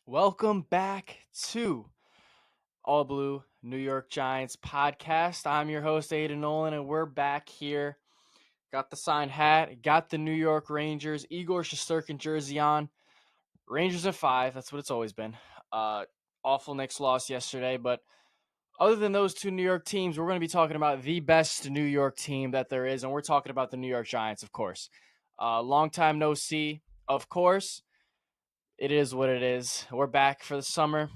Welcome back to All Blue New York Giants podcast. I'm your host, Aiden Nolan, and we're back here. Got the signed hat, got the New York Rangers, Igor Shesterkin jersey on. Rangers at 5, that's what it's always been. Uh, Awful Knicks loss yesterday, but other than those two New York teams, we're going to be talking about the best New York team that there is, and we're talking about the New York Giants, of course. Long time no see, of course. It is what it is. We're back for the summer.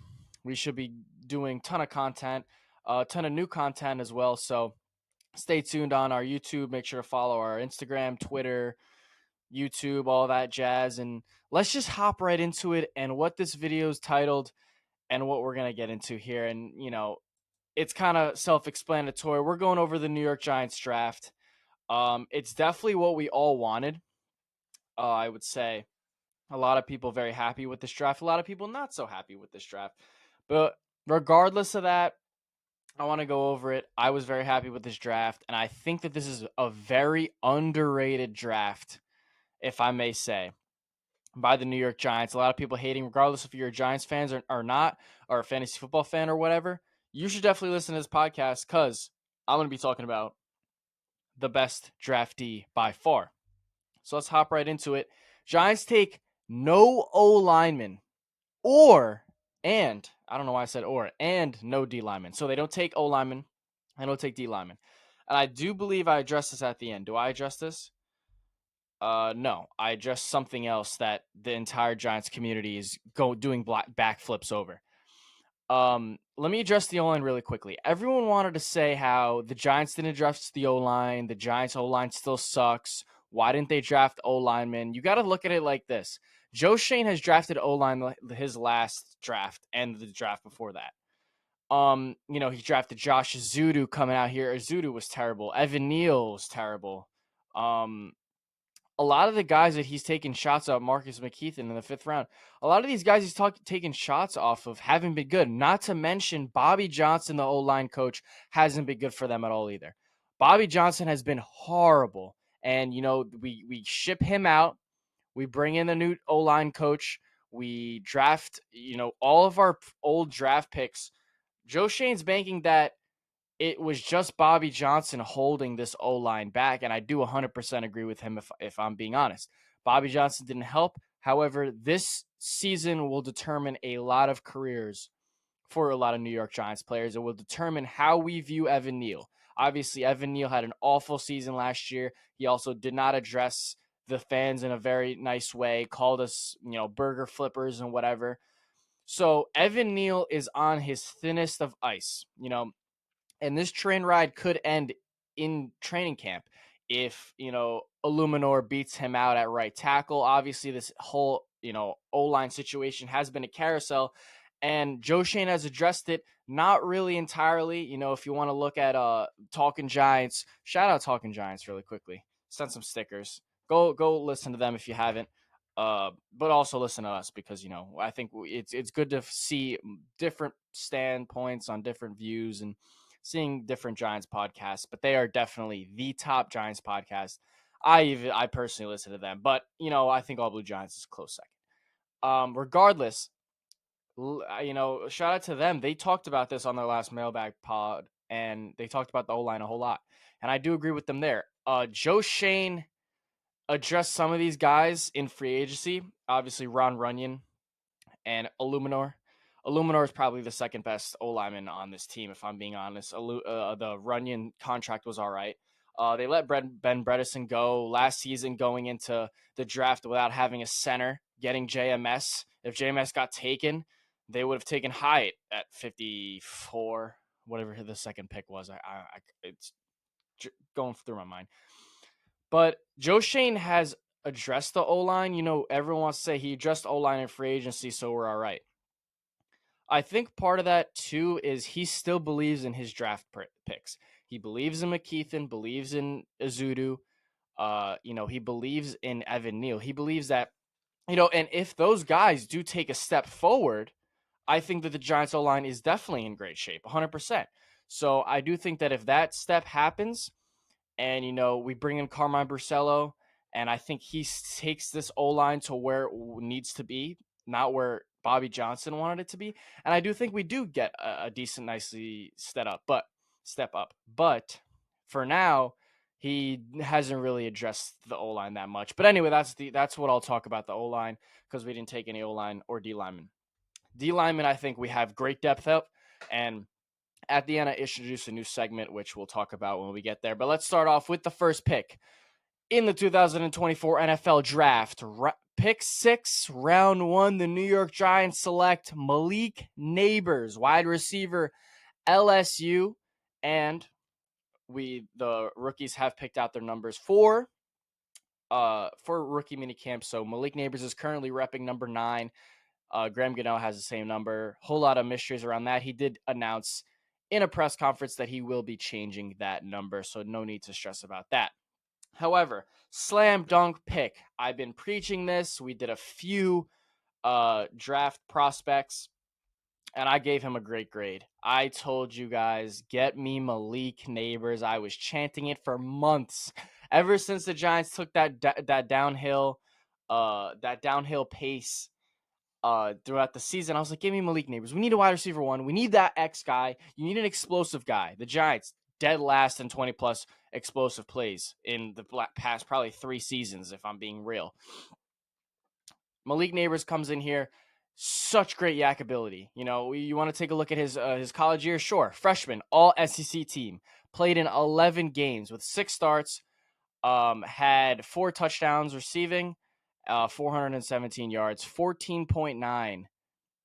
We should be doing a ton of content, a ton of new content as well. So stay tuned on our YouTube. Make sure to follow our Instagram, Twitter, YouTube, all that jazz. And let's just hop right into it and what this video is titled and what we're going to get into here. And, it's kind of self explanatory. We're going over the New York Giants draft. It's definitely what we all wanted, I would say. A lot of people very happy with this draft. A lot of people not so happy with this draft. But regardless of that, I want to go over it. I was very happy with this draft, and I think that this is a very underrated draft, if I may say, by the New York Giants. A lot of people hating, regardless if you're a Giants fans or not, or a fantasy football fan or whatever. You should definitely listen to this podcast because I'm going to be talking about the best draftee by far. So let's hop right into it. Giants take no O lineman or and I don't know why I said or and no D lineman. So they don't take O lineman, I don't take D lineman. And I do believe I addressed this at the end. Do I address this? No, I addressed something else that the entire Giants community is doing backflips over. Let me address the O line really quickly. Everyone wanted to say how the Giants didn't draft the O line, the Giants O line still sucks. Why didn't they draft O linemen? You got to look at it like this. Joe Shane has drafted O line his last draft and the draft before that. He drafted Josh Zudu coming out here. Zudu was terrible. Evan Neal was terrible. Um, a lot of the guys that he's taking shots at, Marcus McKeithen in the 5th round, a lot of these guys he's taking shots off of haven't been good. Not to mention Bobby Johnson, the O-line coach, hasn't been good for them at all either. Bobby Johnson has been horrible. And, we ship him out. We bring in the new O-line coach. We draft, all of our old draft picks. Joe Shane's banking that it was just Bobby Johnson holding this O line back, and I do 100% agree with him if I'm being honest. Bobby Johnson didn't help. However, this season will determine a lot of careers for a lot of New York Giants players. It will determine how we view Evan Neal. Obviously, Evan Neal had an awful season last year. He also did not address the fans in a very nice way, called us, burger flippers and whatever. So Evan Neal is on his thinnest of ice. And this train ride could end in training camp if, Illuminor beats him out at right tackle. Obviously, this whole, O-line situation has been a carousel, and Joe Shane has addressed it, not really entirely. If you want to look at Talking Giants, shout out Talking Giants really quickly. Send some stickers. Go listen to them if you haven't. But also listen to us because I think it's good to see different standpoints on different views and seeing different Giants podcasts, but they are definitely the top Giants podcast. I personally listen to them, but I think All Blue Giants is a close second. Regardless, shout out to them. They talked about this on their last mailbag pod, and they talked about the O line a whole lot, and I do agree with them there. Joe Shane addressed some of these guys in free agency. Obviously, Ron Runyon and Illuminor. Illuminor is probably the second best O lineman on this team, if I'm being honest. The Runyon contract was all right. They let Ben Bredesen go last season, going into the draft without having a center, getting JMS. If JMS got taken, they would have taken Hyatt at 54, whatever the second pick was. It's going through my mind. But Joe Shane has addressed the O line. Everyone wants to say he addressed O line in free agency, so we're all right. I think part of that too is he still believes in his draft picks. He believes in McKeithen, believes in Azudu. He believes in Evan Neal. He believes that, and if those guys do take a step forward, I think that the Giants O line is definitely in great shape, 100%. So I do think that if that step happens, and we bring in Carmine Brusello, and I think he takes this O line to where it needs to be, not where Bobby Johnson wanted it to be. And I do think we do get a decent, nicely step up. But for now, he hasn't really addressed the O line that much. But anyway, that's what I'll talk about the O line because we didn't take any O line or D lineman. D lineman, I think we have great depth up, and at the end, I introduce a new segment which we'll talk about when we get there. But let's start off with the first pick in the 2024 NFL Draft. Pick 6, round 1, the New York Giants select Malik Nabers, wide receiver, LSU, and the rookies have picked out their numbers for rookie minicamp. So Malik Nabers is currently repping number 9. Graham Gano has the same number. Whole lot of mysteries around that. He did announce in a press conference that he will be changing that number, so no need to stress about that. However, slam dunk pick. I've been preaching this. We did a few draft prospects, and I gave him a great grade. I told you guys, get me Malik Nabers. I was chanting it for months, ever since the Giants took that downhill pace throughout the season. I was like, give me Malik Nabers. We need a wide receiver 1. We need that X guy. You need an explosive guy. The Giants, dead last in 20-plus explosive plays in the past probably 3 seasons, if I'm being real. Malik Nabers comes in here. Such great yak ability. You want to take a look at his college year? Sure. Freshman, all SEC team. Played in 11 games with 6 starts. Had 4 touchdowns receiving. 417 yards, 14.9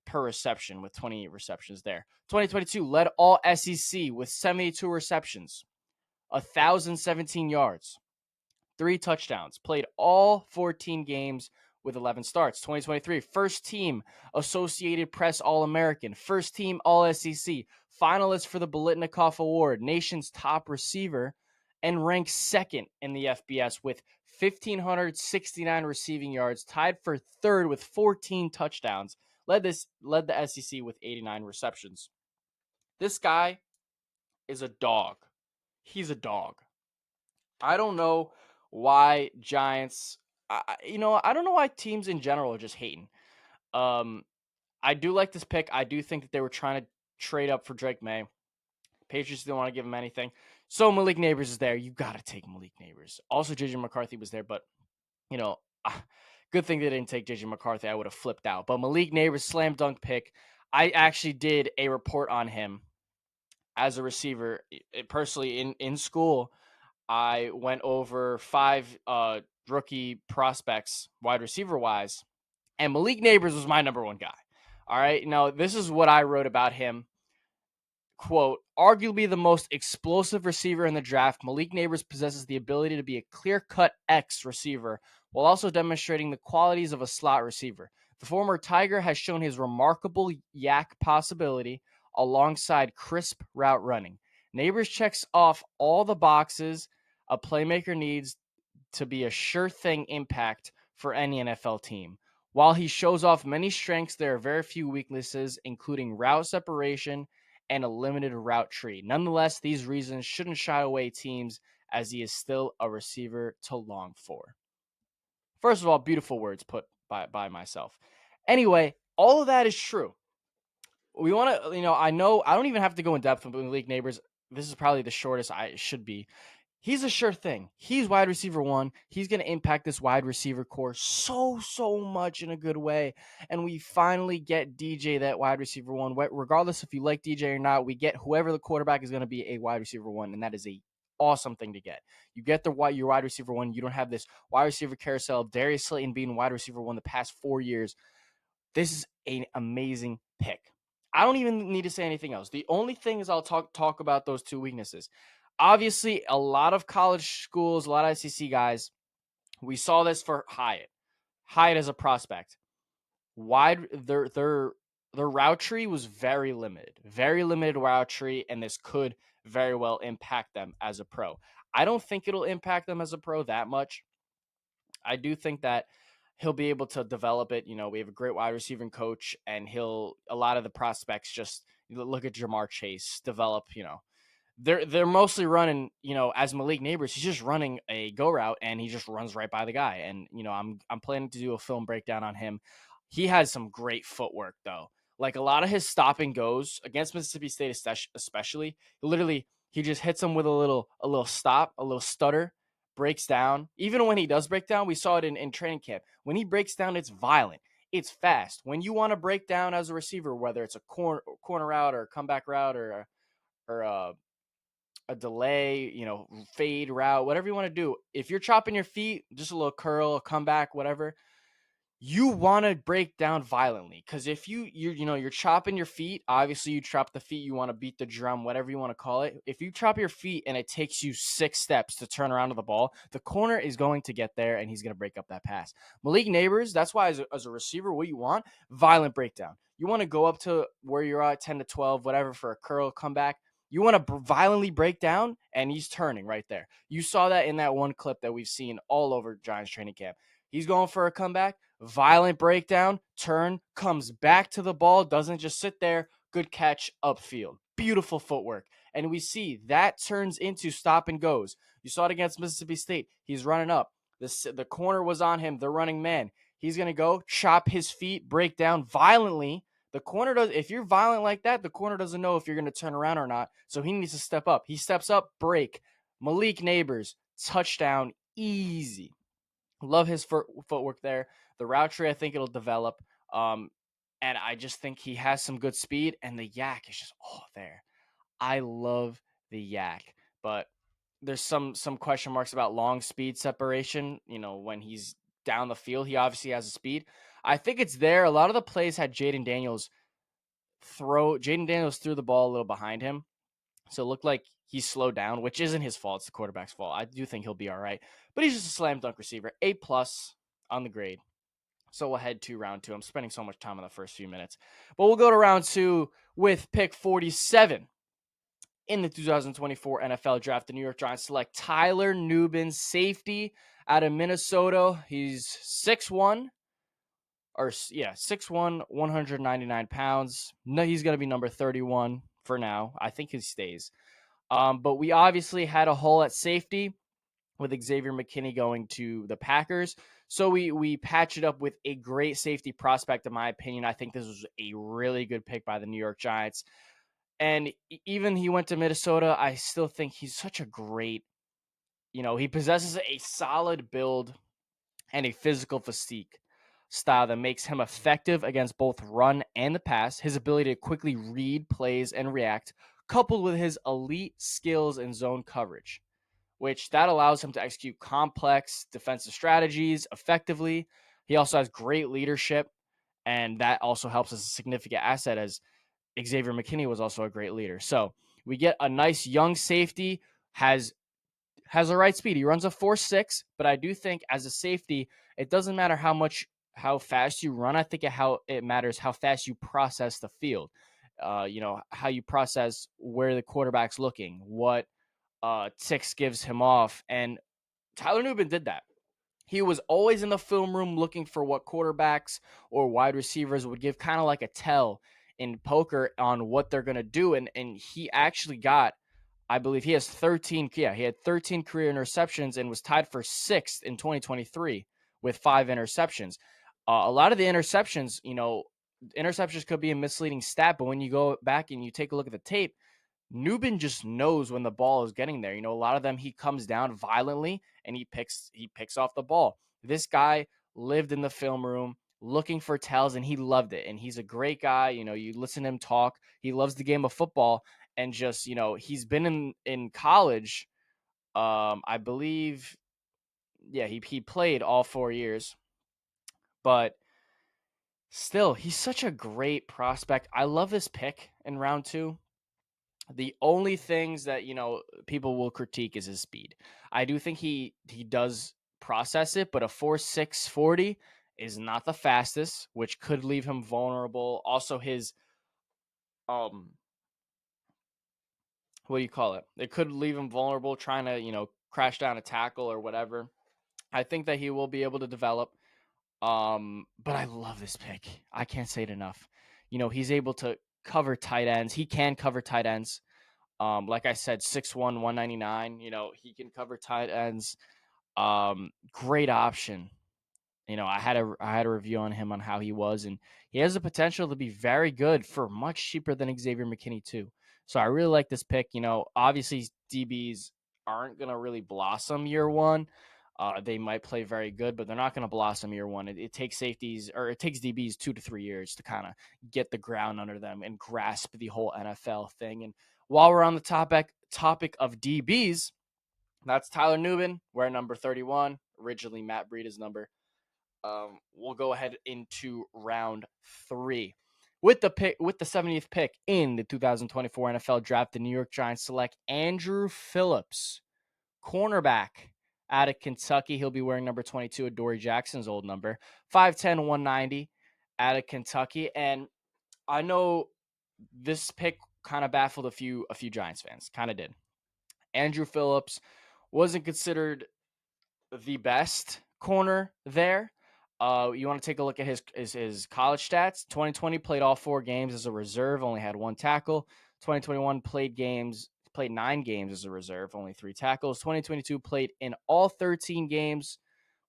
per reception with 28 receptions there. 2022 led all SEC with 72 receptions, 1,017 yards, 3 touchdowns. Played all 14 games with 11 starts. 2023 first team Associated Press All-American, first team All-SEC, finalist for the Biletnikoff Award, nation's top receiver, and ranked second in the FBS with 1,569 receiving yards, tied for third with 14 touchdowns, led the SEC with 89 receptions. This guy is a dog. He's a dog. I don't know why Giants, I don't know why teams in general are just hating. I do like this pick. I do think that they were trying to trade up for Drake May. Patriots didn't want to give him anything. So Malik Nabers is there. You got to take Malik Nabers. Also, JJ McCarthy was there, but, good thing they didn't take JJ McCarthy. I would have flipped out. But Malik Nabers, slam dunk pick. I actually did a report on him as a receiver. Personally, in school, I went over 5 rookie prospects, wide receiver wise, and Malik Nabers was my number 1 guy. All right. Now, this is what I wrote about him. Quote, arguably the most explosive receiver in the draft, Malik Nabers possesses the ability to be a clear-cut X receiver while also demonstrating the qualities of a slot receiver. The former Tiger has shown his remarkable yak possibility alongside crisp route running. Nabers checks off all the boxes a playmaker needs to be a sure thing impact for any NFL team. While he shows off many strengths, there are very few weaknesses, including route separation and a limited route tree. Nonetheless, these reasons shouldn't shy away teams as he is still a receiver to long for. First of all, beautiful words put by myself. Anyway, all of that is true. We want to, I know I don't even have to go in depth with Malik Nabers. This is probably the shortest I should be. He's a sure thing. He's wide receiver 1. He's going to impact this wide receiver core so much in a good way. And we finally get DJ that wide receiver 1. Regardless if you like DJ or not, we get whoever the quarterback is going to be a wide receiver 1. And that is a awesome thing to get. You get your wide receiver 1. You don't have this wide receiver carousel. Darius Slayton being wide receiver 1 the past 4 years. This is an amazing pick. I don't even need to say anything else. The only thing is I'll talk about those 2 weaknesses. Obviously, a lot of college schools, a lot of SEC guys, we saw this for Hyatt. Hyatt as a prospect. Their route tree was very limited route tree, and this could very well impact them as a pro. I don't think it'll impact them as a pro that much. I do think that he'll be able to develop it. We have a great wide receiving coach, and a lot of the prospects just look at Jamar Chase, develop, they're mostly running, as Malik Nabers, he's just running a go route and he just runs right by the guy. And, I'm planning to do a film breakdown on him. He has some great footwork though. Like a lot of his stop and goes against Mississippi State, especially, literally he just hits him with a little stop, a little stutter, breaks down. Even when he does break down, we saw it in training camp. When he breaks down, it's violent. It's fast. When you want to break down as a receiver, whether it's a corner route or a comeback route or a delay, fade route, whatever you want to do. If you're chopping your feet, just a little curl, a comeback, whatever, you want to break down violently, because if you're chopping your feet, obviously you chop the feet, you want to beat the drum, whatever you want to call it. If you chop your feet and it takes you 6 steps to turn around to the ball, the corner is going to get there and he's going to break up that pass. Malik Neighbors, that's why as a receiver, what you want, violent breakdown. You want to go up to where you're at, 10 to 12, whatever, for a curl comeback. You want to violently break down, and he's turning right there. You saw that in that one clip that we've seen all over Giants training camp. He's going for a comeback, violent breakdown, turn, comes back to the ball, doesn't just sit there. Good catch upfield. Beautiful footwork. And we see that turns into stop and goes. You saw it against Mississippi State. He's running up. The corner was on him. They're running man. He's going to go chop his feet, break down violently. The corner does. If you're violent like that, the corner doesn't know if you're going to turn around or not. So he needs to step up. He steps up, break. Malik Neighbors, touchdown, easy. Love his footwork there. The route tree, I think it'll develop. And I just think he has some good speed, and the yak is just there. I love the yak, but there's some question marks about long speed separation. When he's down the field, he obviously has a speed. I think it's there. A lot of the plays had Jayden Daniels threw the ball a little behind him, so it looked like he slowed down, which isn't his fault. It's the quarterback's fault. I do think he'll be all right. But he's just a slam dunk receiver. A+ on the grade. So we'll head to round 2. I'm spending so much time on the first few minutes. But we'll go to round 2 with pick 47. In the 2024 NFL Draft, the New York Giants select Tyler Nubin, safety out of Minnesota. He's 6'1", 199 pounds. No, he's going to be number 31 for now. I think he stays. But we obviously had a hole at safety with Xavier McKinney going to the Packers. So we patched it up with a great safety prospect, in my opinion. I think this was a really good pick by the New York Giants. And even he went to Minnesota, I still think he's such a great, he possesses a solid build and a physical physique style that makes him effective against both run and the pass. His ability to quickly read plays and react, coupled with his elite skills in zone coverage, which that allows him to execute complex defensive strategies effectively. He also has great leadership, and that also helps as a significant asset, as Xavier McKinney was also a great leader. So we get a nice young safety, has the right speed. He runs a 4.6, but I do think as a safety, it doesn't matter how fast you run. I think how it matters how fast you process the field. How you process where the quarterback's looking, what ticks gives him off, and Tyler Nubin did that. He was always in the film room looking for what quarterbacks or wide receivers would give kind of like a tell in poker on what they're going to do. And he actually got, I believe he has 13. Yeah, he had 13 career interceptions and was tied for 6th in 2023 with 5 interceptions. A lot of the interceptions, interceptions could be a misleading stat, but when you go back and you take a look at the tape, Nubin just knows when the ball is getting there. A lot of them he comes down violently and he picks off the ball. This guy lived in the film room looking for tells, and he loved it. And he's a great guy. You listen to him talk. He loves the game of football, and just he's been in college. I believe, yeah, he played all 4 years, but still, he's such a great prospect. I love this pick in round 2. The only things that people will critique is his speed. I do think he does process it, but a 4.6 40 is not the fastest, which could leave him vulnerable. Also, his what do you call it? It could leave him vulnerable trying to crash down a tackle or whatever. I think that he will be able to develop. But I love this pick. I can't say it enough. He's able to cover tight ends. He can cover tight ends. Like I said, 6'1", 199. He can cover tight ends. Great option. I had a review on him on how he was, and he has the potential to be very good for much cheaper than Xavier McKinney too. So I really like this pick. Obviously DBs aren't gonna really blossom year one. They might play very good, but they're not gonna blossom year one. It takes safeties, or it takes DBs 2 to 3 years to kind of get the ground under them and grasp the whole NFL thing. And while we're on the topic of DBs, that's Tyler Nubin, wearing number 31. Originally Matt Breida's number. We'll go ahead into round 3. With the 70th pick in the 2024 NFL Draft, the New York Giants select Andrew Phillips, cornerback out of Kentucky. He'll be wearing number 22, Adoree Jackson's old number. 5'10", 190 out of Kentucky. And I know this pick kind of baffled a few Giants fans. Kind of did. Andrew Phillips wasn't considered the best corner there. You want to take a look at his college stats. 2020 played all 4 games as a reserve, only had 1 tackle. 2021 played 9 games as a reserve, only 3 tackles. 2022 played in all 13 games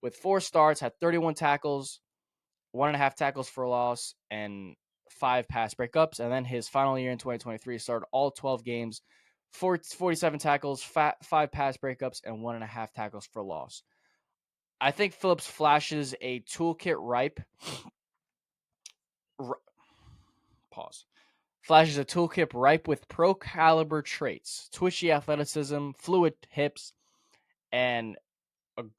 with 4 starts, had 31 tackles, 1.5 tackles for a loss, and 5 pass breakups. And then his final year in 2023 started all 12 games, 47 tackles, 5 pass breakups, and 1.5 tackles for loss. I think Phillips flashes a toolkit ripe. Pause. Flashes a toolkit ripe with pro caliber traits, twitchy athleticism, fluid hips, and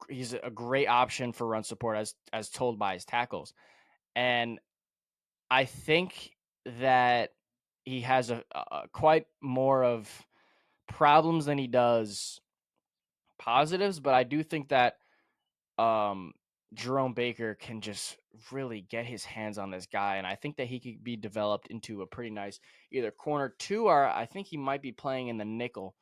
he's a great option for run support as told by his tackles. And I think that he has a quite more of problems than he does positives, but I do think that Jerome Baker can just really get his hands on this guy, and I think that he could be developed into a pretty nice either corner 2, or I think he might be playing in the nickel.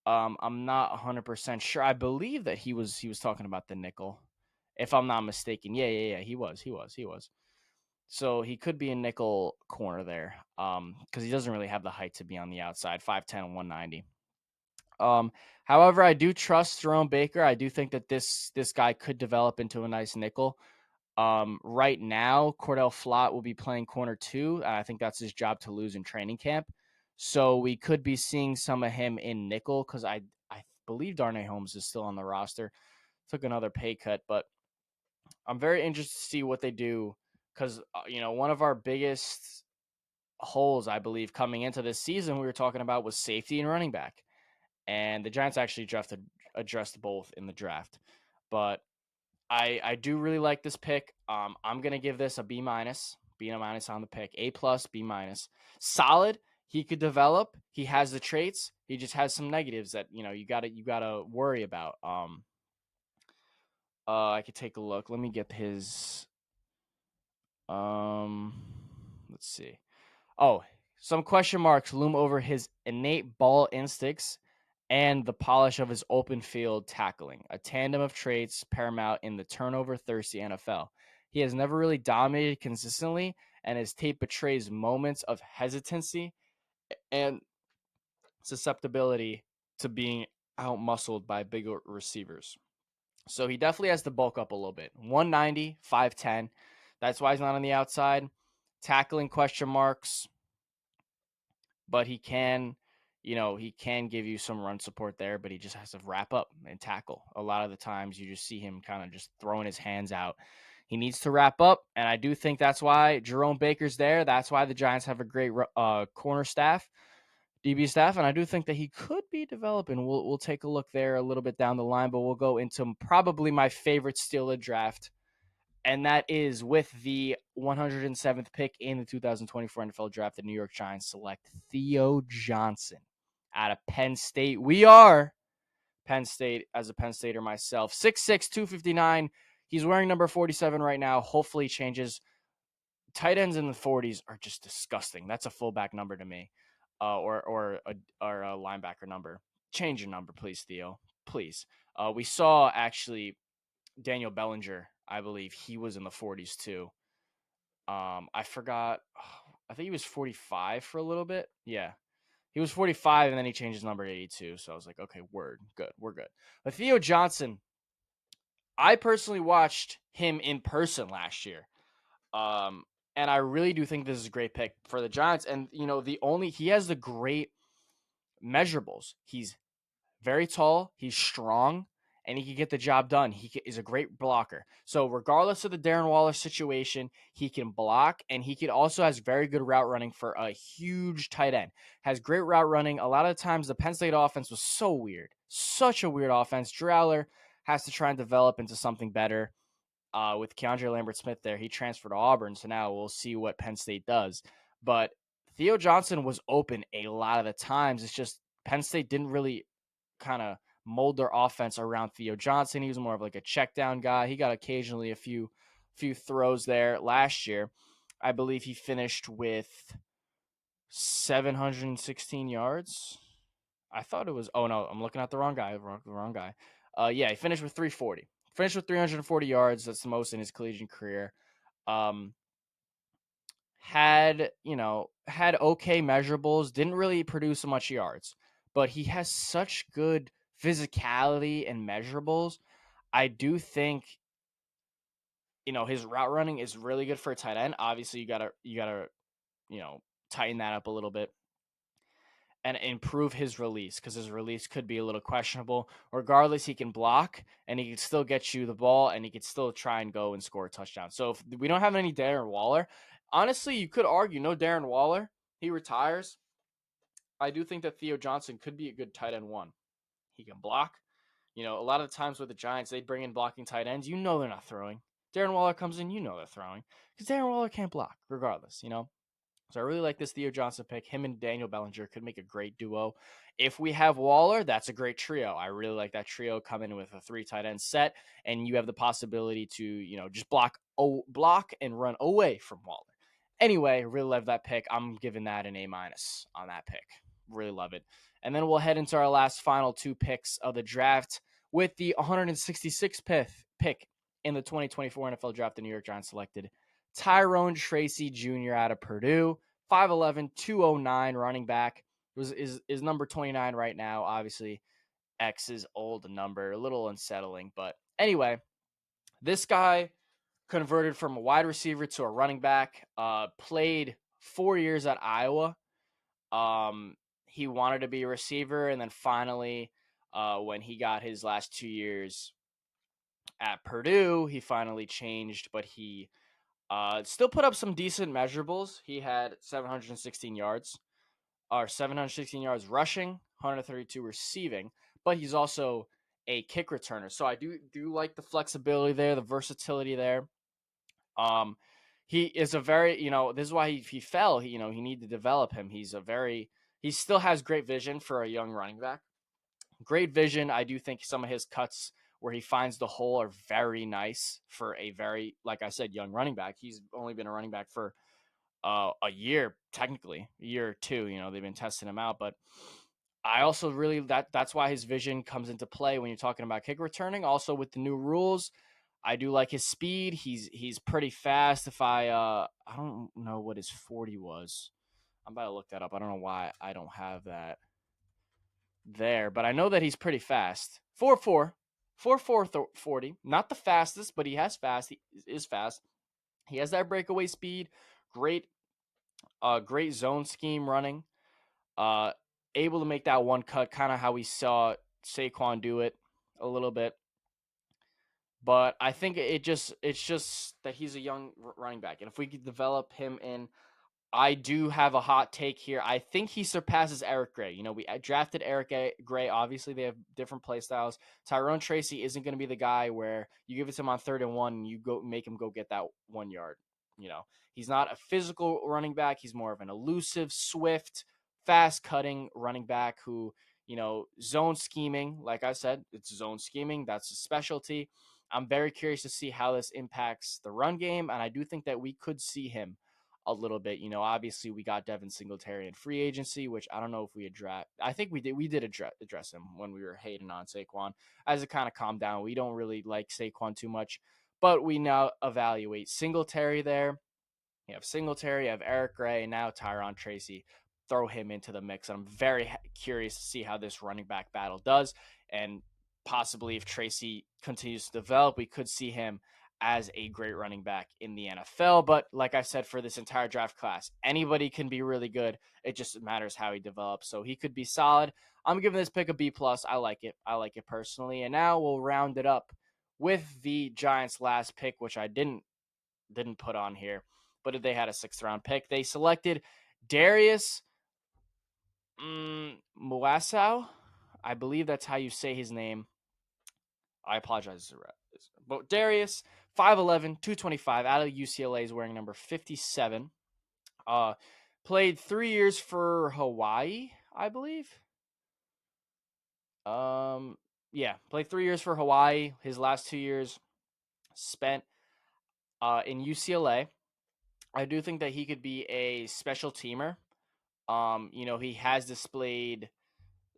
I'm not 100% sure. I believe that he was talking about the nickel, if I'm not mistaken. Yeah. He was. So he could be a nickel corner there, because he doesn't really have the height to be on the outside. 5'10", 190. However, I do trust Jerome Baker. I do think that this guy could develop into a nice nickel. Right now, Cordell Flott will be playing corner 2. I think that's his job to lose in training camp. So we could be seeing some of him in nickel, because I believe Darnay Holmes is still on the roster. Took another pay cut, but I'm very interested to see what they do, because one of our biggest holes, I believe, coming into this season we were talking about was safety and running back. And the Giants actually addressed both in the draft. But I do really like this pick. I'm gonna give this a B minus, on the pick. A plus, B minus. Solid. He could develop. He has the traits. He just has some negatives that you gotta worry about. I could take a look. Let me get his. Let's see. Oh, some question marks loom over his innate ball instincts and the polish of his open field tackling, a tandem of traits paramount in the turnover thirsty NFL. He has never really dominated consistently, and his tape betrays moments of hesitancy and susceptibility to being outmuscled by bigger receivers. So he definitely has to bulk up a little bit. 190, 5'10. That's why he's not on the outside. Tackling question marks, but he can give you some run support there, but he just has to wrap up and tackle. A lot of the times you just see him kind of just throwing his hands out. He needs to wrap up, and I do think that's why Jerome Baker's there. That's why the Giants have a great corner staff, DB staff, and I do think that he could be developing. We'll take a look there a little bit down the line, but we'll go into probably my favorite steal of draft, and that is with the 107th pick in the 2024 NFL Draft. The New York Giants select Theo Johnson out of Penn State. We are Penn State, as a Penn Stater myself. 6'6", 259. He's wearing number 47 right now. Hopefully changes. Tight ends in the 40s are just disgusting. That's a fullback number to me, or a linebacker number. Change your number, please, Theo. Please. We saw actually Daniel Bellinger. I believe he was in the 40s too. I forgot. I think he was 45 for a little bit. Yeah. He was 45 and then he changed his number to 82. So I was like, okay, we're good. But Theo Johnson, I personally watched him in person last year. Um, and I really do think this is a great pick for the Giants. And he has the great measurables. He's very tall, he's strong, and he can get the job done. Is a great blocker. So regardless of the Darren Waller situation, he can block, and he can also has very good route running for a huge tight end. Has great route running. A lot of times the Penn State offense was so weird, such a weird offense. Drew Aller has to try and develop into something better. With Keandre Lambert Smith there, he transferred to Auburn, so now we'll see what Penn State does. But Theo Johnson was open a lot of the times. It's just Penn State didn't really kind of mold their offense around Theo Johnson. He was more of like a check down guy. He got occasionally a few throws there last year. I believe he finished with 716 yards. I thought it was. Oh no, I'm looking at the wrong guy. Wrong guy. Yeah, he finished with 340. Finished with 340 yards. That's the most in his collegiate career. Um, had okay measurables. Didn't really produce much yards, but he has such good physicality and measurables. I do think his route running is really good for a tight end. Obviously, you gotta you know tighten that up a little bit and improve his release because his release could be a little questionable. Regardless, he can block and he can still get you the ball and he can still try and go and score a touchdown. So if we don't have any Darren Waller, honestly, you could argue no Darren Waller. He retires. I do think that Theo Johnson could be a good tight end one. He can block. A lot of the times with the Giants, they bring in blocking tight ends. They're not throwing. Darren Waller comes in, they're throwing because Darren Waller can't block regardless. So I really like this Theo Johnson pick. Him and Daniel Bellinger could make a great duo. If we have Waller, that's a great trio. I really like that trio coming with a 3 tight end set, and you have the possibility to, just block and run away from Waller. Anyway, really love that pick. I'm giving that an A- on that pick. Really love it. And then we'll head into our last final 2 picks of the draft with the 166th pick in the 2024 NFL Draft. The New York Giants selected Tyrone Tracy Jr. out of Purdue, 5'11", 209 running back. Is number 29 right now. Obviously, X's old number, a little unsettling. But anyway, this guy converted from a wide receiver to a running back, played 4 years at Iowa. He wanted to be a receiver, and then finally, when he got his last 2 years at Purdue, he finally changed, but he still put up some decent measurables. He had 716 yards, or 716 yards rushing, 132 receiving, but he's also a kick returner. So I do like the flexibility there, the versatility there. Um, he is a very, this is why he fell. He needed to develop him. He still has great vision for a young running back. Great vision. I do think some of his cuts where he finds the hole are very nice for a very, like I said, young running back. He's only been a running back for a year, technically, a year or two. They've been testing him out, but I also really that's why his vision comes into play when you're talking about kick returning. Also with the new rules, I do like his speed. He's pretty fast. If I don't know what his 40 was. I'm about to look that up. I don't know why I don't have that there, but I know that he's pretty fast. 4.4, 40. Not the fastest, but he has fast. He is fast. He has that breakaway speed. Great, great zone scheme running. Uh, Able to make that one cut, kind of how we saw Saquon do it a little bit. But I think it's just that he's a young running back, and if we could develop him in, I do have a hot take here. I think he surpasses Eric Gray. We drafted Eric Gray. Obviously, they have different play styles. Tyrone Tracy isn't going to be the guy where you give it to him on 3rd and 1 and you go make him go get that 1 yard. He's not a physical running back. He's more of an elusive, swift, fast cutting running back who, zone scheming. Like I said, it's zone scheming. That's a specialty. I'm very curious to see how this impacts the run game, and I do think that we could see him a little bit. Obviously we got Devin Singletary in free agency, which I don't know if we address. I think we did. We did address him when we were hating on Saquon. As it kind of calmed down, we don't really like Saquon too much, but we now evaluate Singletary there. You have Singletary, you have Eric Gray, and now Tyrone Tracy. Throw him into the mix. And I'm very curious to see how this running back battle does. And possibly if Tracy continues to develop, we could see him as a great running back in the NFL. But like I said, for this entire draft class, anybody can be really good. It just matters how he develops. So he could be solid. I'm giving this pick a B plus. I like it. I like it personally. And now we'll round it up with the Giants' last pick, which I didn't put on here, but they had a 6th round pick. They selected Darius Muasau. I believe that's how you say his name. I apologize. But Darius, 5'11", 225, out of UCLA, is wearing number 57. Played 3 years for Hawaii, I believe. Yeah, played 3 years for Hawaii. His last 2 years spent in UCLA. I do think that he could be a special teamer. He has displayed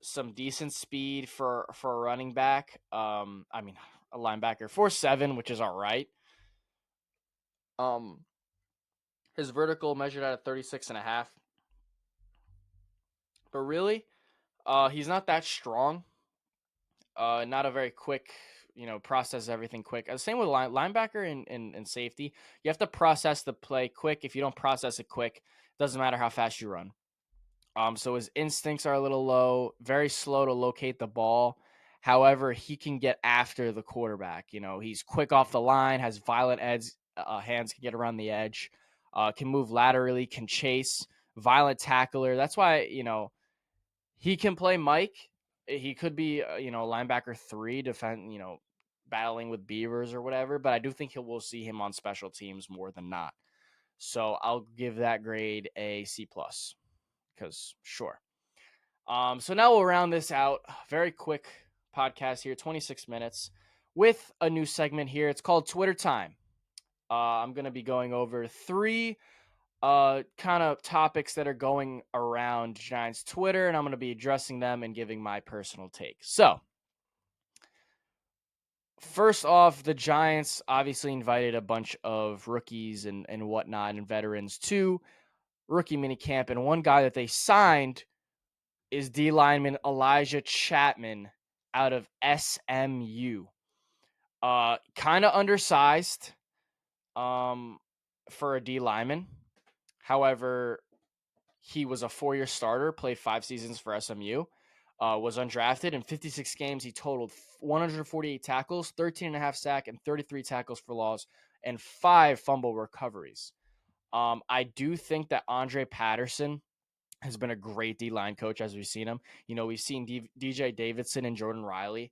some decent speed for a running back. A linebacker, 4'7", which is all right. His vertical measured out at 36.5. But really, he's not that strong. Not a very quick, process everything quick. Same with linebacker and safety. You have to process the play quick. If you don't process it quick, it doesn't matter how fast you run. So his instincts are a little low, very slow to locate the ball. However, he can get after the quarterback. He's quick off the line, has violent hands, can get around the edge, can move laterally, can chase, violent tackler. That's why, he can play Mike. He could be, linebacker 3, defend, battling with Beavers or whatever. But I do think we'll see him on special teams more than not. So I'll give that grade a C plus because sure. So now we'll round this out. Very quick podcast here, 26 minutes, with a new segment here. It's called Twitter Time. I'm going to be going over 3 kind of topics that are going around Giants Twitter, and I'm going to be addressing them and giving my personal take. So, first off, the Giants obviously invited a bunch of rookies and whatnot and veterans to rookie minicamp, and one guy that they signed is D lineman Elijah Chapman out of SMU. Kind of undersized for a D lineman. However, he was a 4-year starter, played 5 seasons for SMU, was undrafted. In 56 games, he totaled 148 tackles, 13.5 sack, and 33 tackles for loss, and 5 fumble recoveries. I do think that Andre Patterson has been a great D-line coach as we've seen him. We've seen DJ Davidson and Jordan Riley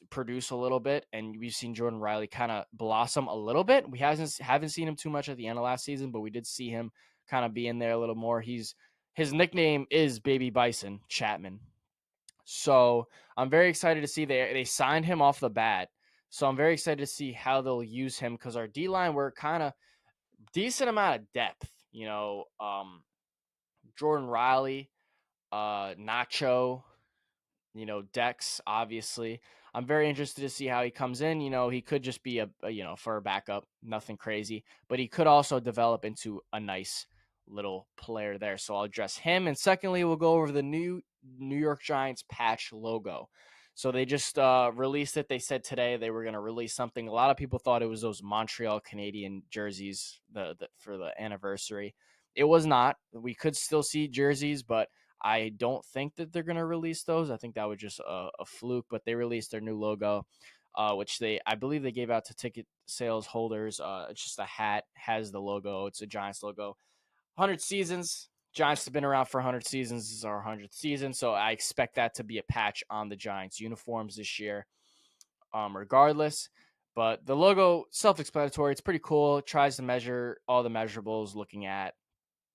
produce a little bit, and we've seen Jordan Riley kind of blossom a little bit. We haven't seen him too much at the end of last season, but we did see him kind of be in there a little more. His nickname is Baby Bison Chapman. So I'm very excited to see they signed him off the bat. So I'm very excited to see how they'll use him because our D-line, we're kind of decent amount of depth. Jordan Riley, Nacho, Dex, obviously. I'm very interested to see how he comes in. He could just be for a backup, nothing crazy, but he could also develop into a nice little player there. So I'll address him. And secondly, we'll go over the new New York Giants patch logo. So they just released it. They said today they were going to release something. A lot of people thought it was those Montreal Canadian jerseys for the anniversary. It was not. We could still see jerseys, but I don't think that they're going to release those. I think that was just a fluke, but they released their new logo, which I believe they gave out to ticket sales holders. It's just a hat, has the logo. It's a Giants logo. 100 seasons. Giants have been around for 100 seasons. This is our 100th season, so I expect that to be a patch on the Giants uniforms this year, regardless. But the logo, self-explanatory. It's pretty cool. It tries to measure all the measurables, looking at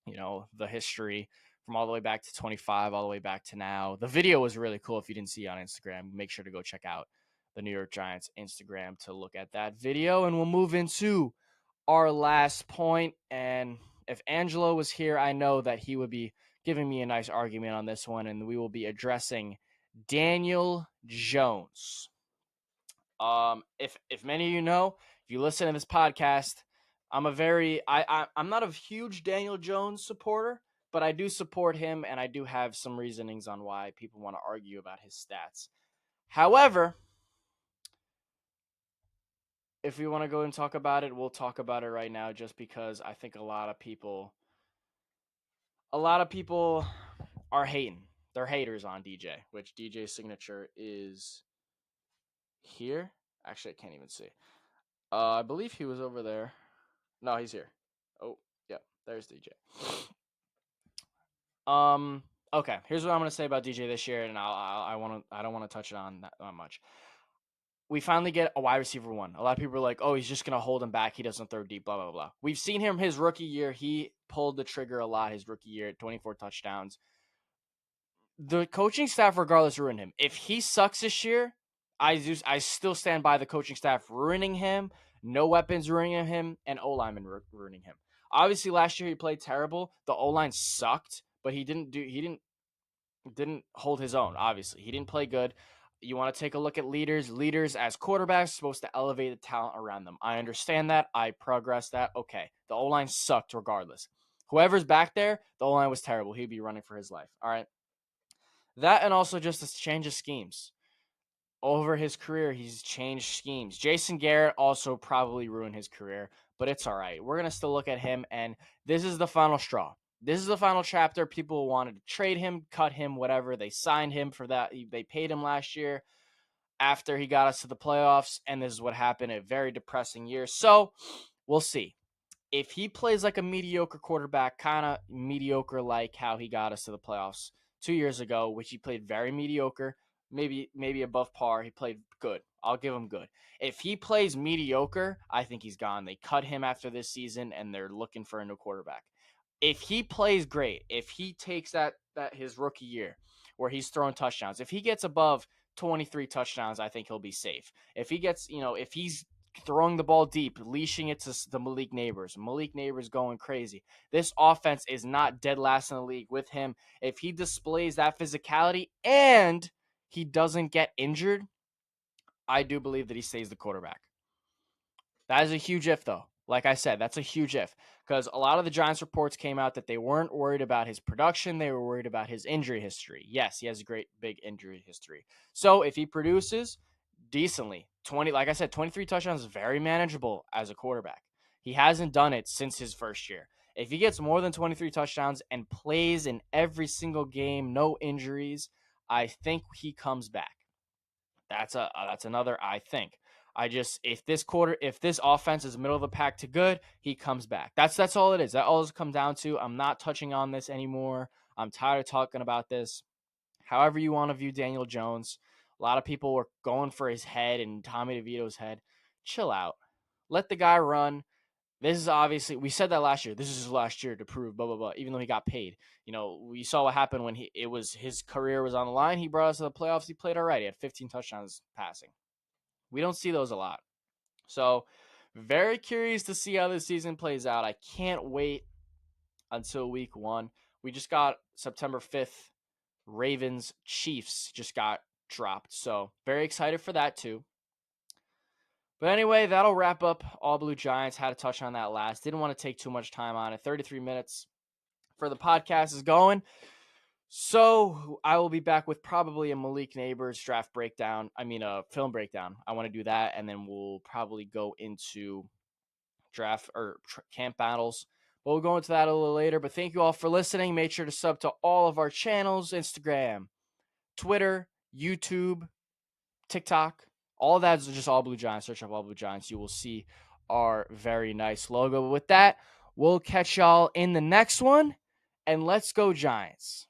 the history from all the way back to 25, all the way back to now. The video was really cool. If you didn't see it on Instagram, make sure to go check out the New York Giants Instagram to look at that video. And we'll move into our last point. And if Angelo was here, I know that he would be giving me a nice argument on this one. And we will be addressing Daniel Jones. If many of you know, if you listen to this podcast, I'm not a huge Daniel Jones supporter, but I do support him, and I do have some reasonings on why people want to argue about his stats. However, if we want to go and talk about it, we'll talk about it right now just because I think a lot of people are hating. They're haters on DJ, which DJ's signature is here. Actually, I can't even see. I believe he was over there. No, he's here. Oh, yeah, there's DJ. Um. Okay, here's what I'm gonna say about DJ this year, and I don't want to touch it on that much. We finally get a wide receiver one. A lot of people are like, "Oh, he's just gonna hold him back. He doesn't throw deep." Blah blah blah. We've seen him his rookie year. He pulled the trigger a lot his rookie year. 24 touchdowns. The coaching staff, regardless, ruined him. If he sucks this year, I still stand by the coaching staff ruining him. No weapons ruining him, and O lineman ruining him. Obviously, last year he played terrible. The O line sucked, but he didn't hold his own. Obviously, he didn't play good. You want to take a look at leaders. Leaders as quarterbacks supposed to elevate the talent around them. I understand that. I progress that. Okay, the O line sucked regardless. Whoever's back there, the O line was terrible. He'd be running for his life. All right. That and also just a change of schemes. Over his career, he's changed schemes. Jason Garrett also probably ruined his career, but it's all right. We're going to still look at him, and this is the final straw. This is the final chapter. People wanted to trade him, cut him, whatever. They signed him for that. They paid him last year after he got us to the playoffs, and this is what happened. A very depressing year. So we'll see. If he plays like a mediocre quarterback, kind of mediocre like how he got us to the playoffs 2 years ago, which he played very mediocre, maybe above par. He played good. I'll give him good. If he plays mediocre, I think he's gone. They cut him after this season, and they're looking for a new quarterback. If he plays great, if he takes that his rookie year where he's throwing touchdowns, if he gets above 23 touchdowns, I think he'll be safe. If he gets, if he's throwing the ball deep, leashing it to the Malik Neighbors. Malik Neighbors going crazy. This offense is not dead last in the league with him. If he displays that physicality and he doesn't get injured, I do believe that he stays the quarterback. That is a huge if, though. Like I said, that's a huge if because a lot of the Giants reports came out that they weren't worried about his production. They were worried about his injury history. Yes, he has a great big injury history. So if he produces decently, 23 touchdowns is very manageable as a quarterback. He hasn't done it since his first year. If he gets more than 23 touchdowns and plays in every single game, no injuries, I think he comes back. That's another I think. If this offense is middle of the pack to good, he comes back. That's all it is. That all it's come down to. I'm not touching on this anymore. I'm tired of talking about this. However you want to view Daniel Jones, a lot of people were going for his head and Tommy DeVito's head. Chill out. Let the guy run. This is obviously, we said that last year. This is his last year to prove blah blah blah. Even though he got paid, we saw what happened when his career was on the line. He brought us to the playoffs. He played all right. He had 15 touchdowns passing. We don't see those a lot. So very curious to see how this season plays out. I can't wait until week 1. We just got September 5th. Ravens Chiefs just got dropped. So very excited for that too. But anyway, that'll wrap up All Blue Giants. Had to touch on that last. Didn't want to take too much time on it. 33 minutes for the podcast is going. So I will be back with probably a Malik Neighbors draft breakdown. A film breakdown. I want to do that, and then we'll probably go into draft or camp battles. But we'll go into that a little later. But thank you all for listening. Make sure to sub to all of our channels: Instagram, Twitter, YouTube, TikTok. All of that is just All Blue Giants. Search up All Blue Giants. You will see our very nice logo. But with that, we'll catch y'all in the next one. And let's go Giants.